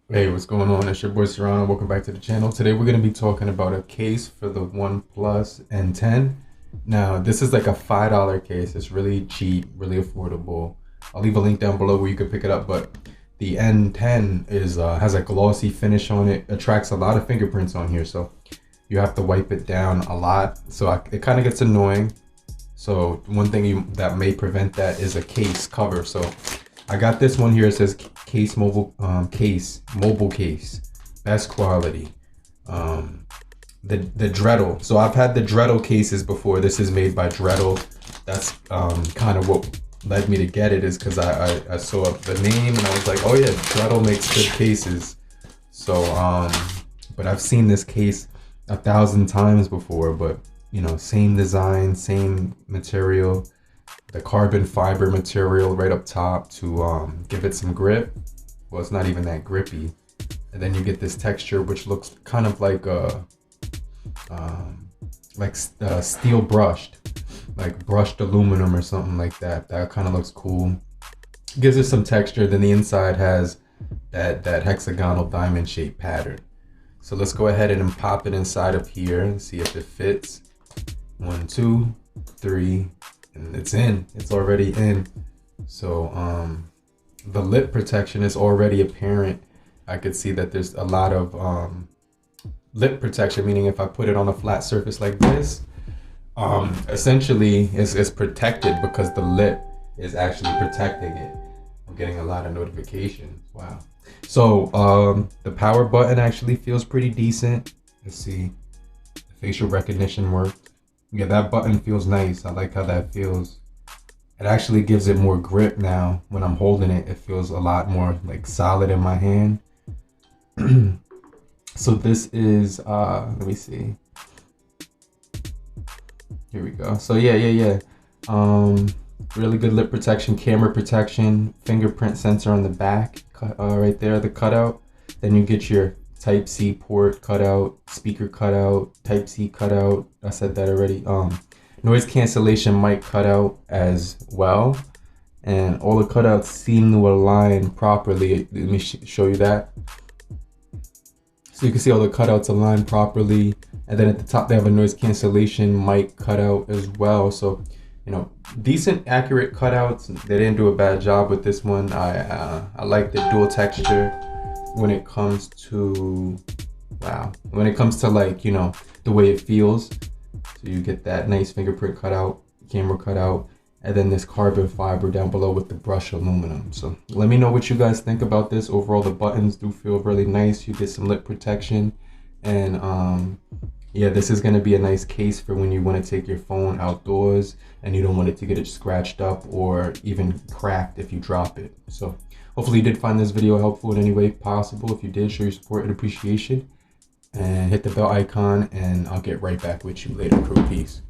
Hey, what's going on? It's your boy Serrano. Welcome back to the channel. Today we're going to be talking about a case for the OnePlus N10. Now, this is like a $5 case. It's really cheap, really affordable. I'll leave a link down below where you can pick it up, but the N10 is has a glossy finish on it. Attracts a lot of fingerprints on here, so you have to wipe it down a lot. So it kind of gets annoying. So one thing that may prevent that is a case cover. So I got this one here. It says mobile case, best quality. The Dretal. So I've had the Dretal cases before. This is made by Dretal. That's kind of what led me to get it, is because I saw the name and I was like, oh yeah, Dretal makes good cases. So but I've seen this case 1,000 times before, but you know, same design, same material, the carbon fiber material right up top to give it some grip. Well, it's not even that grippy. And then you get this texture which looks kind of like steel brushed, like brushed aluminum or something like that. That kind of looks cool. Gives it some texture. Then the inside has that hexagonal diamond shaped pattern. So let's go ahead and pop it inside of here and see if it fits. 1, 2, 3, and it's in. It's already in. So the lip protection is already apparent. I could see that there's a lot of lip protection, meaning if I put it on a flat surface like this, essentially it's protected because the lip is actually protecting it. I'm getting a lot of notifications. Wow. So the power button actually feels pretty decent. Let's see. The facial recognition worked. Yeah, that button feels nice. I like how that feels. It actually gives it more grip now. When I'm holding it, it feels a lot more like solid in my hand. So this is, let me see. Here we go. So yeah. Really good lip protection, camera protection, fingerprint sensor on the back, right there, the cutout. Then you get your Type-C port cutout, speaker cutout, Type-C cutout. I said that already. Noise cancellation mic cutout as well. And all the cutouts seem to align properly. Let me show you that. So you can see all the cutouts align properly. And then at the top, they have a noise cancellation mic cutout as well. So, you know, decent, accurate cutouts. They didn't do a bad job with this one. I like the dual texture when it comes to, when it comes to, like, you know, the way it feels. So you get that nice fingerprint cutout, camera cutout, and then this carbon fiber down below with the brushed aluminum. So let me know what you guys think about this. Overall, the buttons do feel really nice. You get some lip protection, and yeah, this is going to be a nice case for when you want to take your phone outdoors and you don't want it to get it scratched up or even cracked if you drop it. So hopefully you did find this video helpful in any way possible. If you did, show your support and appreciation and hit the bell icon, and I'll get right back with you later, crew. Peace.